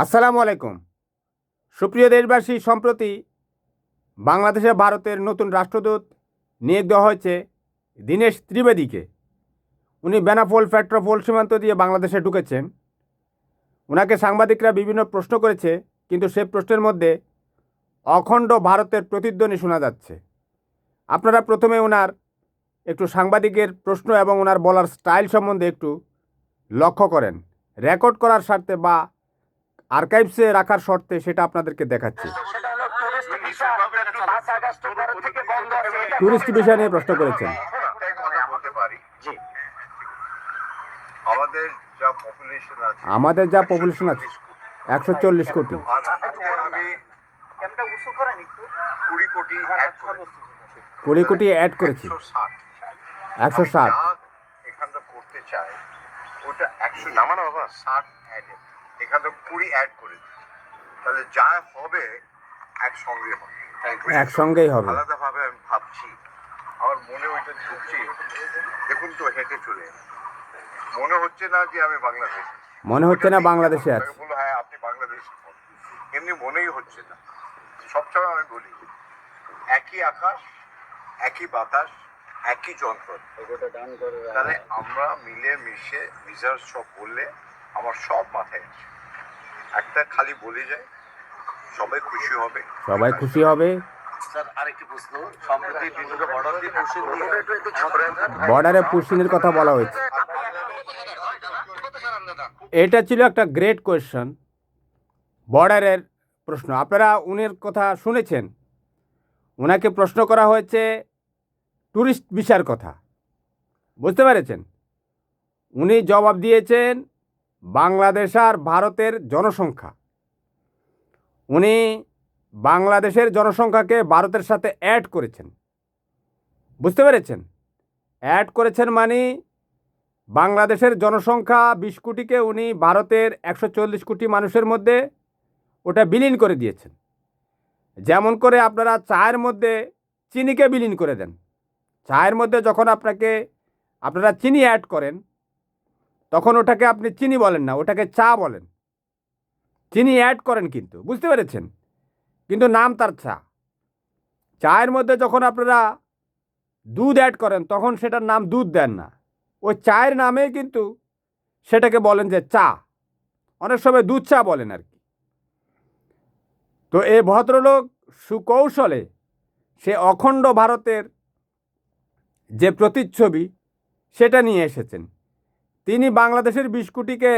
আসসালামু আলাইকুম। সুপ্রিয় দেশবাসী, সম্প্রতি বাংলাদেশে ভারতের নতুন রাষ্ট্রদূত নিয়োগ দেওয়া হয়েছে দীনেশ ত্রিবেদীকে। উনি বেনাপোল পেট্রাপোল সীমান্ত দিয়ে বাংলাদেশে ঢুকেছেন। ওনাকে সাংবাদিকরা বিভিন্ন প্রশ্ন করেছে, কিন্তু সেই প্রশ্নের মধ্যে অখণ্ড ভারতের প্রতিধ্বনি শোনা যাচ্ছে। আপনারা প্রথমে ওনার একটু সাংবাদিকের প্রশ্ন এবং ওনার বলার স্টাইল সম্বন্ধে একটু লক্ষ্য করেন। রেকর্ড করার স্বার্থে বা আর্কাইভসে রাখার শর্তে সেটা আপনাদেরকে দেখাচ্ছি। টুরিস্ট ভিসা নিয়ে প্রশ্ন করেছেন। আমাদের যা পপুলেশন আছে 140 কোটি। 20 কোটি অ্যাড করেছি, 160। এখানটা করতে চাই ওটা 100 নামানো বাবা 60 অ্যাড এখানটা 20 অ্যাড করে তাহলে যা হবে একসঙ্গেই হবে। আলাদাভাবে আমি ভাবছি, আমার মনে ওইটা ঢুকছে। দেখুন তো হেঁটে চলে মনে হচ্ছে না যে আমি বাংলাদেশ, মনে হচ্ছে না বাংলাদেশে আছে। বলো হ্যাঁ আপনি বাংলাদেশ, এমনি মনেই হচ্ছে না। সবসময় আমি বলি একই আকাশ, একই বাতাস, একই যন্ত্র। তাহলে আমরা মিলে মিশে রিজার্ভ সব বললে আমার সব মাথায় আছে। একটা খালি বলে যায় সবাই খুশি হবে, সবাই খুশি হবে। বর্ডারে পুশিনের কথা বলা হয়েছে। এটা ছিল একটা গ্রেট কোয়েশ্চন, বর্ডারের প্রশ্ন। আপনারা উনার কথা শুনেছেন। ওনাকে প্রশ্ন করা হয়েছে ট্যুরিস্ট ভিসার কথা, বুঝতে পেরেছেন? উনি জবাব দিয়েছেন বাংলাদেশ আর ভারতের জনসংখ্যা। উনি বাংলাদেশের জনসংখ্যাকে ভারতের সাথে অ্যাড করেছেন, বুঝতে পেরেছেন? অ্যাড করেছেন মানে বাংলাদেশের জনসংখ্যা 20 কোটিকে উনি ভারতের 140 কোটি মানুষের মধ্যে ওটা বিলীন করে দিয়েছেন। যেমন করে আপনারা চায়ের মধ্যে চিনিকে বিলীন করে দেন। চায়ের মধ্যে যখন আপনারা চিনি অ্যাড করেন, তখন ওটাকে আপনি চিনি বলেন না, ওটাকে চা বলেন। চিনি অ্যাড করেন কিন্তু, বুঝতে পেরেছেন? কিন্তু নাম তার চা। চায়ের মধ্যে যখন আপনারা দুধ অ্যাড করেন, তখন সেটার নাম দুধ দেন না, ওই চায়ের নামে কিন্তু সেটাকে বলেন যে চা। অনেক সময় দুধ চা বলেন আর কি। তো এই ভদ্রলোক সুকৌশলে সে অখণ্ড ভারতের যে প্রতিচ্ছবি সেটা নিয়ে এসেছেন। তিনি বাংলাদেশের 20 কোটিকে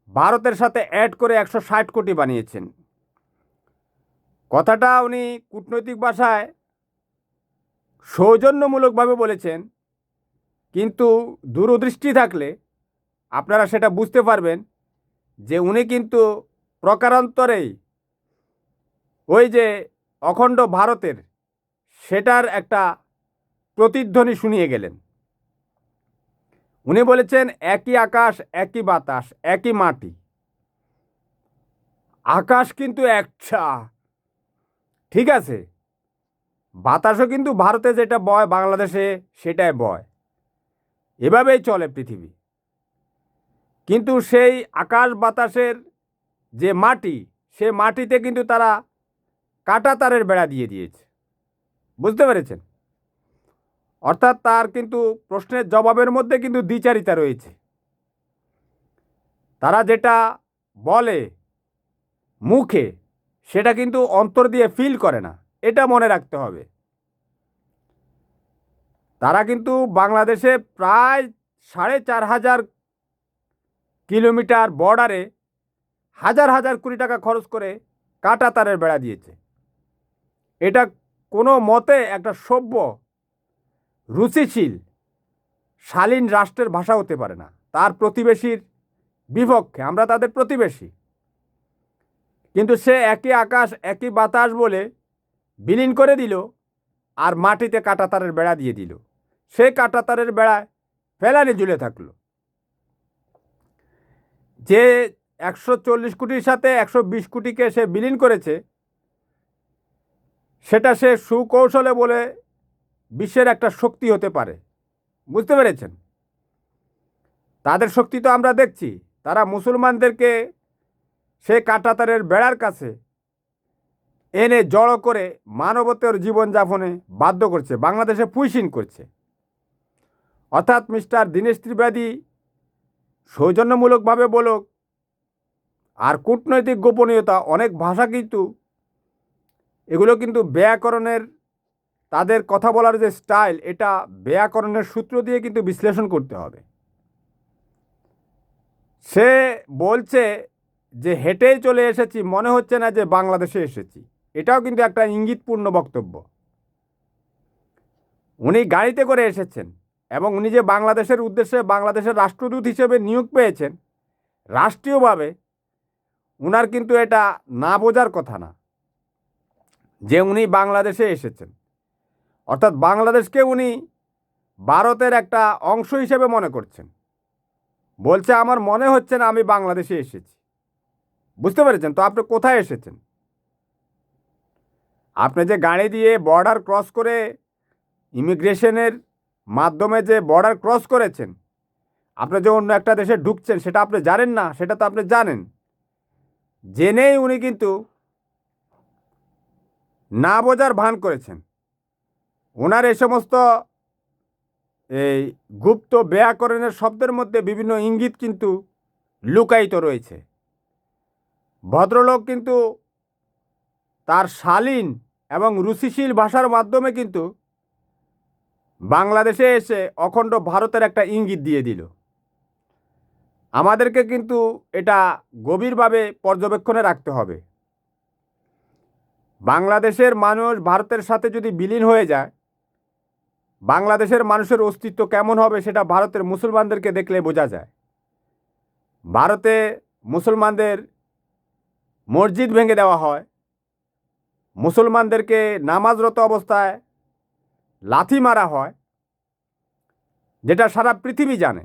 ভারতের সাথে অ্যাড করে 160 কোটি বানিয়েছেন। কথাটা উনি কূটনৈতিক ভাষায় সৌজন্যমূলকভাবে বলেছেন, কিন্তু দূরদৃষ্টি থাকলে আপনারা সেটা বুঝতে পারবেন যে উনি কিন্তু প্রকারান্তরেই ওই যে অখণ্ড ভারতের সেটার একটা প্রতিধ্বনি শুনিয়ে গেলেন। উনি বলেছেন একই আকাশ, একই বাতাস, একই মাটি। আকাশ কিন্তু একটা, ঠিক আছে, বাতাসও কিন্তু ভারতে যেটা বয় বাংলাদেশে সেটাই বয়। এভাবেই চলে পৃথিবী। কিন্তু সেই আকাশ বাতাসের যে মাটি, সে মাটিতে কিন্তু তারা কাঁটা তারের বেড়া দিয়ে দিয়েছে, বুঝতে পেরেছেন? অর্থাৎ তার কিন্তু প্রশ্নের জবাবের মধ্যে কিন্তু দ্বিচারিতা রয়েছে। তারা যেটা বলে মুখে, সেটা কিন্তু অন্তর দিয়ে ফিল করে না, এটা মনে রাখতে হবে। তারা কিন্তু বাংলাদেশে প্রায় 4,500 কিলোমিটার বর্ডারে হাজার হাজার কোটি টাকা খরচ করে কাঁটা তারের বেড়া দিয়েছে। এটা কোনো মতে একটা সভ্য, রুচিশীল, শালীন রাষ্ট্রের ভাষা হতে পারে না। তার প্রতিবেশীর বিপক্ষে, আমরা তাদের প্রতিবেশী, কিন্তু সে একই আকাশ একই বাতাস বলে বিলীন করে দিল আর মাটিতে কাঁটাতারের বেড়া দিয়ে দিল। সে কাঁটাতারের বেড়ায় ফেলানি ঝুলে থাকলো। যে 140 কোটির সাথে 120 কোটিকে সে বিলীন করেছে, সেটা সে সুকৌশলে বলে বিশ্বের একটা শক্তি হতে পারে, বুঝতে পেরেছেন? তাদের শক্তি তো আমরা দেখছি। তারা মুসলমানদেরকে সে কাঁটাতারের বেড়ার কাছে এনে জড়ো করে মানবতার জীবনযাপনে বাধ্য করছে, বাংলাদেশে পুইশিন করছে। অর্থাৎ মিস্টার দীনেশ ত্রিবেদী সৌজন্যমূলকভাবে বলুক আর কূটনৈতিক গোপনীয়তা অনেক ভাষা কিন্তু এগুলো কিন্তু ব্যাকরণের, তাদের কথা বলার যে স্টাইল, এটা ব্যাকরণের সূত্র দিয়ে কিন্তু বিশ্লেষণ করতে হবে। সে বলছে যে হেঁটেই চলে এসেছি, মনে হচ্ছে না যে বাংলাদেশে এসেছি। এটাও কিন্তু একটা ইঙ্গিতপূর্ণ বক্তব্য। উনি গাড়িতে করে এসেছেন এবং উনি যে বাংলাদেশের উদ্দেশ্যে বাংলাদেশের রাষ্ট্রদূত হিসেবে নিয়োগ পেয়েছেন রাষ্ট্রীয়ভাবে, উনার কিন্তু এটা না বোঝার কথা না যে উনি বাংলাদেশে এসেছেন। অর্থাৎ বাংলাদেশকে উনি ভারতের একটা অংশ হিসেবে মনে করছেন। বলছে আমার মনে হচ্ছে না আমি বাংলাদেশে এসেছি। বুঝতে পেরেছেন তো আপনি কোথায় এসেছেন? আপনি যে গাড়ি দিয়ে বর্ডার ক্রস করে ইমিগ্রেশনের মাধ্যমে যে বর্ডার ক্রস করেছেন, আপনি যে অন্য একটা দেশে ঢুকছেন সেটা আপনি জানেন না, সেটা তো আপনি জানেন। জেনেই উনি কিন্তু না বোঝার ভান করেছেন। ওনার এই সমস্ত এই গুপ্ত ব্যাকরণের শব্দের মধ্যে বিভিন্ন ইঙ্গিত কিন্তু লুকায়িত রয়েছে। ভদ্রলোক কিন্তু তার শালীন এবং রুচিশীল ভাষার মাধ্যমে কিন্তু বাংলাদেশে এসে অখণ্ড ভারতের একটা ইঙ্গিত দিয়ে দিল। আমাদেরকে কিন্তু এটা গভীরভাবে পর্যবেক্ষণে রাখতে হবে। বাংলাদেশের মানুষ ভারতের সাথে যদি বিলীন হয়ে যায়, বাংলাদেশের মানুষের অস্তিত্ব কেমন হবে সেটা ভারতের মুসলমানদেরকে দেখলে বোঝা যায়। ভারতে মুসলমানদের মসজিদ ভেঙে দেওয়া হয়, মুসলমানদেরকে নামাজরত অবস্থায় লাথি মারা হয়, যেটা সারা পৃথিবী জানে,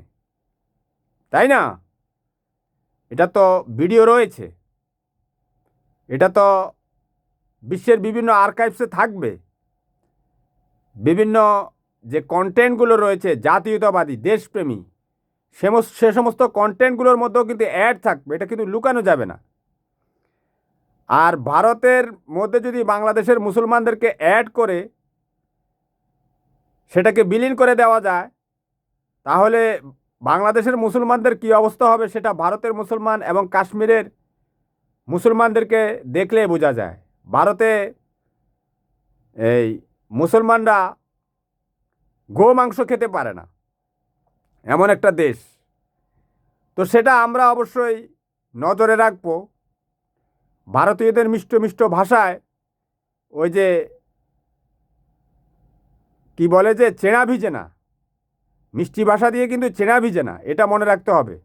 তাই না? এটা তো ভিডিও রয়েছে, এটা তো বিশ্বের বিভিন্ন আর্কাইভসে থাকবে। বিভিন্ন যে কন্টেন্টগুলো রয়েছে জাতীয়তাবাদী দেশপ্রেমী, সে সমস্ত কন্টেন্টগুলোর মধ্যেও কিন্তু অ্যাড থাকবে, এটা কিন্তু লুকানো যাবে না। আর ভারতের মধ্যে যদি বাংলাদেশের মুসলমানদেরকে অ্যাড করে সেটাকে বিলীন করে দেওয়া যায়, তাহলে বাংলাদেশের মুসলমানদের কী অবস্থা হবে সেটা ভারতের মুসলমান এবং কাশ্মীরের মুসলমানদেরকে দেখলে বোঝা যায়। ভারতে এই মুসলমানরা গোমাংস খেতে পারে না, এমন একটা দেশ। তো সেটা আমরা অবশ্যই নজরে রাখবো। ভারতীয়দের মিষ্ট মিষ্ট ভাষায় ওই যে কি বলে যে চেনা ভিজে না, মিষ্টি ভাষা দিয়ে কিন্তু চেনা ভিজে না, এটা মনে রাখতে হবে।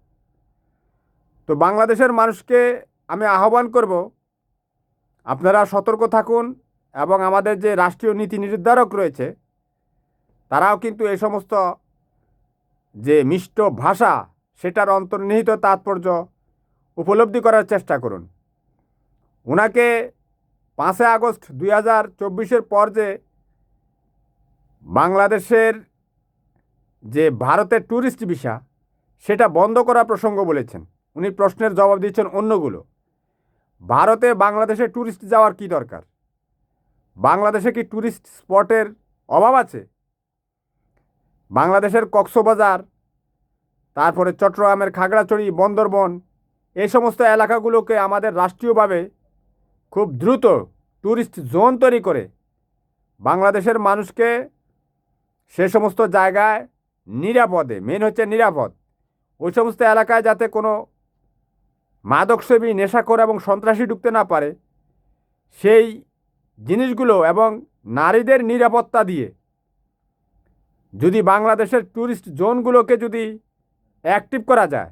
তো বাংলাদেশের মানুষকে আমি আহ্বান করব, আপনারা সতর্ক থাকুন এবং আমাদের যে রাষ্ট্রীয় নীতি নির্ধারক রয়েছে তারাও কিন্তু এই সমস্ত যে মিষ্ট ভাষা সেটার অন্তর্নিহিত তাৎপর্য উপলব্ধি করার চেষ্টা করুন। ওনাকে 5 আগস্ট 2024 পর যে বাংলাদেশের যে ভারতের ট্যুরিস্ট ভিসা সেটা বন্ধ করার প্রসঙ্গ বলেছেন। উনি প্রশ্নের জবাব দিচ্ছেন অন্যগুলো। ভারতে বাংলাদেশে ট্যুরিস্ট যাওয়ার কি দরকার? বাংলাদেশে কি ট্যুরিস্ট স্পটের অভাব আছে? বাংলাদেশের কক্সবাজার, তারপরে চট্টগ্রামের খাগড়াছড়ি, বন্দরবন, এই সমস্ত এলাকাগুলোকে আমাদের রাষ্ট্রীয়ভাবে খুব দ্রুত ট্যুরিস্ট জোন তৈরি করে বাংলাদেশের মানুষকে সে সমস্ত জায়গায় নিরাপদে, মেন হচ্ছে নিরাপদ, ওই সমস্ত এলাকায় যাতে কোনো মাদকসেবী, নেশাখোর এবং সন্ত্রাসী ঢুকতে না পারে, সেই জিনিসগুলো এবং নারীদের নিরাপত্তা দিয়ে যদি বাংলাদেশের ট্যুরিস্ট জোনগুলোকে যদি অ্যাক্টিভ করা যায়,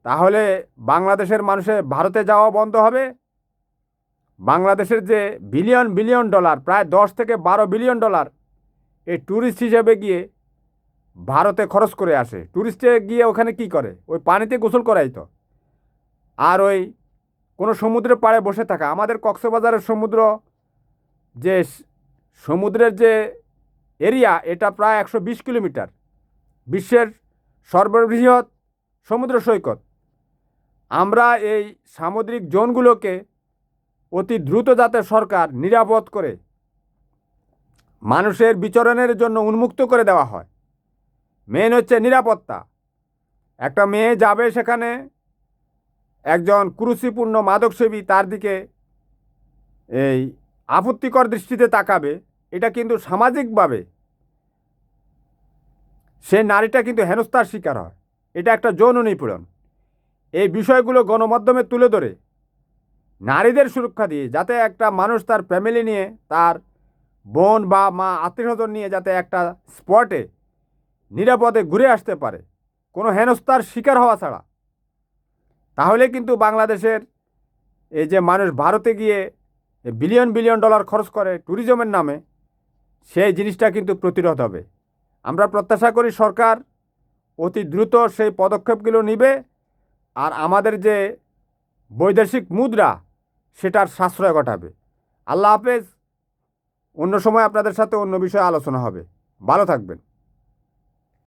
তাহলে বাংলাদেশের মানুষের ভারতে যাওয়া বন্ধ হবে। বাংলাদেশের যে বিলিয়ন বিলিয়ন ডলার, প্রায় 10 থেকে 12 বিলিয়ন ডলার এই ট্যুরিস্ট হিসেবে গিয়ে ভারতে খরচ করে আসে। ট্যুরিস্টে গিয়ে ওখানে কি করে? ওই পানিতে গোসল করাই তো, আর ওই কোনো সমুদ্রের পাড়ে বসে থাকা। আমাদের কক্সবাজারের সমুদ্র, যে সমুদ্রের যে এরিয়া, এটা প্রায় 120 কিলোমিটার, বিশ্বের সর্ববৃহৎ সমুদ্র সৈকত। আমরা এই সামুদ্রিক জোনগুলোকে অতি দ্রুত যাতে সরকার নিরাপদ করে মানুষের বিচরণের জন্য উন্মুক্ত করে দেওয়া হয়। মেন হচ্ছে নিরাপত্তা। একটা মেয়ে যাবে সেখানে, একজন কুরুচিপূর্ণ মাদকসেবী তার দিকে এই আপত্তিকর দৃষ্টিতে তাকাবে, এটা কিন্তু সামাজিকভাবে সে নারীটা কিন্তু হেনস্থার শিকার হয়। এটা একটা যৌন নিপীড়ন। এই বিষয়গুলো গণমাধ্যমে তুলে ধরে নারীদের সুরক্ষা দিয়ে যাতে একটা মানুষ তার ফ্যামিলি নিয়ে, তার বোন বা মা আত্মীয়স্বজন নিয়ে যাতে একটা স্পটে নিরাপদে ঘুরে আসতে পারে কোনো হেনস্থার শিকার হওয়া ছাড়া, তাহলে কিন্তু বাংলাদেশের এই যে মানুষ ভারতে গিয়ে বিলিয়ন বিলিয়ন ডলার খরচ করে ট্যুরিজমের নামে, সেই জিনিসটা কিন্তু প্রতিরোধ হবে। আমরা প্রত্যাশা করি সরকার অতি দ্রুত সেই পদক্ষেপগুলো নেবে আর আমাদের যে বৈদেশিক মুদ্রা সেটার সাশ্রয় ঘটাবে। আল্লাহ হাফেজ। অন্য সময় আপনাদের সাথে অন্য বিষয়ে আলোচনা হবে। ভালো থাকবেন।